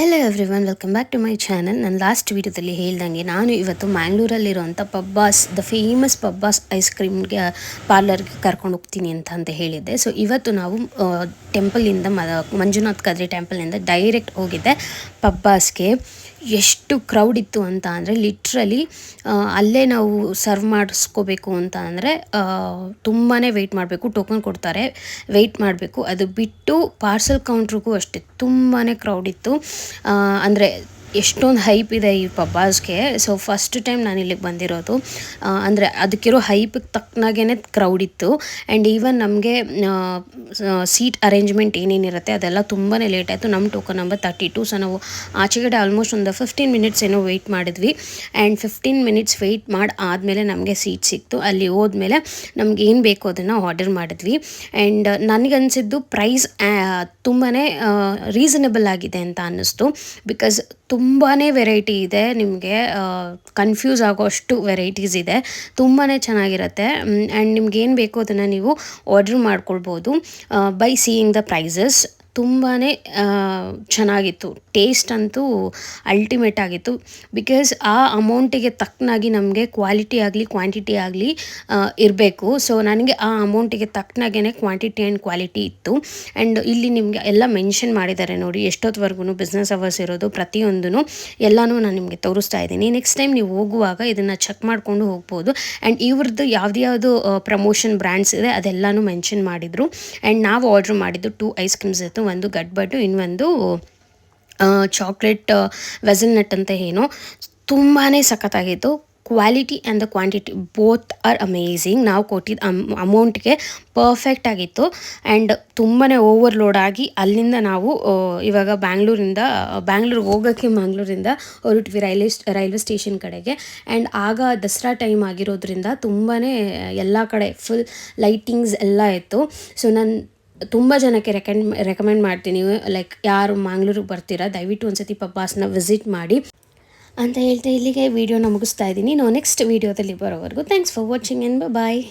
Hello everyone, welcome back to my channel. ನಾನು last ವೀಡಿಯೋದಲ್ಲಿ ಹೇಳ್ದಂಗೆ ನಾನು ಇವತ್ತು ಮ್ಯಾಂಗ್ಳೂರಲ್ಲಿರುವಂಥ Pabbas, the famous Pabbas ice ಕ್ರೀಮ್ಗೆ ಪಾರ್ಲರ್ಗೆ ಕರ್ಕೊಂಡು ಹೋಗ್ತೀನಿ ಅಂತ ಹೇಳಿದ್ದೆ. ಸೊ ಇವತ್ತು ನಾವು ಟೆಂಪಲಿಂದ ಮಂಜುನಾಥ್ ಕದ್ರಿ ಟೆಂಪಲಿಂದ ಡೈರೆಕ್ಟ್ ಹೋಗಿದ್ದೆ ಪಬ್ಬಾಸ್ಗೆ. ಎಷ್ಟು ಕ್ರೌಡ್ ಇತ್ತು ಅಂತ ಅಂದರೆ ಲಿಟ್ರಲಿ ಅಲ್ಲೇ ನಾವು ಸರ್ವ್ ಮಾಡಿಸ್ಕೋಬೇಕು ಅಂತ ಅಂದರೆ ತುಂಬಾ ವೆಯ್ಟ್ ಮಾಡಬೇಕು. ಟೋಕನ್ ಕೊಡ್ತಾರೆ, ವೆಯ್ಟ್ ಮಾಡಬೇಕು. ಅದು ಬಿಟ್ಟು ಪಾರ್ಸಲ್ ಕೌಂಟ್ರಿಗೂ ಅಷ್ಟೇ ತುಂಬಾ ಕ್ರೌಡ್ ಇತ್ತು. ಅಂದರೆ ಎಷ್ಟೊಂದು ಹೈಪ್ ಇದೆ ಈ ಪಬ್ಬಾಸ್ಗೆ. ಸೊ ಫಸ್ಟ್ ಟೈಮ್ ನಾನು ಇಲ್ಲಿಗೆ ಬಂದಿರೋದು. ಅಂದರೆ ಅದಕ್ಕಿರೋ ಹೈಪಿಗೆ ತಕ್ಕನಾಗೇ ಕ್ರೌಡ್ ಇತ್ತು. ಆ್ಯಂಡ್ ಈವನ್ ನಮಗೆ ಸೀಟ್ ಅರೇಂಜ್ಮೆಂಟ್ ಏನೇನಿರುತ್ತೆ ಅದೆಲ್ಲ ತುಂಬಾ ಲೇಟ್ ಆಯಿತು. ನಮ್ಮ ಟೋಕನ್ ನಂಬರ್ 32. ಸೊ ನಾವು ಆಚೆಗಡೆ ಆಲ್ಮೋಸ್ಟ್ ಒಂದು 15 ಮಿನಿಟ್ಸ್ ಏನೋ ವೆಯ್ಟ್ ಮಾಡಿದ್ವಿ. ಆ್ಯಂಡ್ 15 ಮಿನಿಟ್ಸ್ ವೆಯ್ಟ್ ಮಾಡಿ ಆದಮೇಲೆ ನಮಗೆ ಸೀಟ್ ಸಿಕ್ತು. ಅಲ್ಲಿ ಹೋದ್ಮೇಲೆ ನಮ್ಗೆ ಏನು ಬೇಕು ಅದನ್ನು ಆರ್ಡರ್ ಮಾಡಿದ್ವಿ. ಆ್ಯಂಡ್ ನನಗನ್ಸಿದ್ದು ಪ್ರೈಸ್ ತುಂಬಾ ರೀಸನಬಲ್ ಆಗಿದೆ ಅಂತ ಅನ್ನಿಸ್ತು. ಬಿಕಾಸ್ ತುಂಬಾ ವೆರೈಟಿ ಇದೆ, ನಿಮಗೆ ಕನ್ಫ್ಯೂಸ್ ಆಗೋಷ್ಟು ವೆರೈಟೀಸ್ ಇದೆ. ತುಂಬಾ ಚೆನ್ನಾಗಿರುತ್ತೆ. ಆ್ಯಂಡ್ ನಿಮ್ಗೇನು ಬೇಕೋ ಅದನ್ನು ನೀವು ಆರ್ಡ್ರ್ ಮಾಡ್ಕೊಳ್ಬೋದು ಬೈ ಸೀಯಿಂಗ್ ದ ಪ್ರೈಸಸ್. ತುಂಬಾ ಚೆನ್ನಾಗಿತ್ತು. ಟೇಸ್ಟ್ ಅಂತೂ ಅಲ್ಟಿಮೇಟ್ ಆಗಿತ್ತು. ಬಿಕಾಸ್ ಆ ಅಮೌಂಟಿಗೆ ತಕ್ಕನಾಗಿ ನಮಗೆ ಕ್ವಾಲಿಟಿ ಆಗಲಿ ಕ್ವಾಂಟಿಟಿ ಆಗಲಿ ಇರಬೇಕು. ಸೊ ನನಗೆ ಆ ಅಮೌಂಟಿಗೆ ತಕ್ಕನಾಗೇ ಕ್ವಾಂಟಿಟಿ ಆ್ಯಂಡ್ ಕ್ವಾಲಿಟಿ ಇತ್ತು. ಆ್ಯಂಡ್ ಇಲ್ಲಿ ನಿಮಗೆ ಎಲ್ಲ ಮೆನ್ಷನ್ ಮಾಡಿದ್ದಾರೆ ನೋಡಿ, ಎಷ್ಟೊತ್ತವರೆಗೂ ಬಿಸ್ನೆಸ್ ಅವರ್ಸ್ ಇರೋದು ಪ್ರತಿಯೊಂದೂ ಎಲ್ಲನೂ ನಾನು ನಿಮಗೆ ತೋರಿಸ್ತಾ ಇದ್ದೀನಿ. ನೆಕ್ಸ್ಟ್ ಟೈಮ್ ನೀವು ಹೋಗುವಾಗ ಇದನ್ನು ಚೆಕ್ ಮಾಡಿಕೊಂಡು ಹೋಗ್ಬೋದು. ಆ್ಯಂಡ್ ಇವ್ರದ್ದು ಯಾವ್ದು ಪ್ರಮೋಷನ್ ಬ್ರ್ಯಾಂಡ್ಸ್ ಇದೆ ಅದೆಲ್ಲನೂ ಮೆನ್ಷನ್ ಮಾಡಿದರು. ಆ್ಯಂಡ್ ನಾವು ಆರ್ಡ್ರ್ ಮಾಡಿದ್ದು 2 ಐಸ್ ಕ್ರೀಮ್ಸ್ ಇತ್ತು. ಒಂದು ಗಡ್ಬಡ್ಡು, ಇನ್ನೊಂದು ಚಾಕ್ಲೇಟ್ ವೆಸಲ್ನಟ್ ಅಂತ ಏನೋ. ತುಂಬಾ ಸಖತ್ತಾಗಿತ್ತು. Quality and the quantity both are amazing. ನಾವು ಕೊಟ್ಟಿದ್ದ ಅಮೌಂಟ್ಗೆ ಪರ್ಫೆಕ್ಟ್ ಆಗಿತ್ತು. ಆ್ಯಂಡ್ ತುಂಬಾ ಓವರ್ಲೋಡ್ ಆಗಿ ಅಲ್ಲಿಂದ ನಾವು ಇವಾಗ ಬ್ಯಾಂಗ್ಳೂರಿಗೆ ಹೋಗೋಕ್ಕೆ ಮಂಗಳೂರಿಂದ ಹೊರಟ್ವಿ ರೈಲ್ವೆ ಸ್ಟೇಷನ್ ಕಡೆಗೆ. ಆ್ಯಂಡ್ ಆಗ ದಸರಾ ಟೈಮ್ ಆಗಿರೋದ್ರಿಂದ ತುಂಬಾ ಎಲ್ಲ ಕಡೆ ಫುಲ್ ಲೈಟಿಂಗ್ಸ್ ಎಲ್ಲ ಇತ್ತು. ಸೊ ನಾನು ತುಂಬ ಜನಕ್ಕೆ ರೆಕಮೆಂಡ್ ಮಾಡ್ತೀನಿ, ಲೈಕ್ ಯಾರು ಮಂಗಳೂರಿಗೆ ಬರ್ತೀರಾ ದಯವಿಟ್ಟು ಒಂದ್ಸತಿ ಪಬ್ಬಾಸ್ನ ವಿಸಿಟ್ ಮಾಡಿ ಅಂತ ಹೇಳ್ತಾ ಇಲ್ಲಿಗೆ ವಿಡಿಯೋನ ಮುಗಿಸ್ತಾ ಇದ್ದೀನಿ. ನಾವು ನೆಕ್ಸ್ಟ್ ವೀಡಿಯೋದಲ್ಲಿ ಬರೋವರೆಗೂ thanks for watching and bye.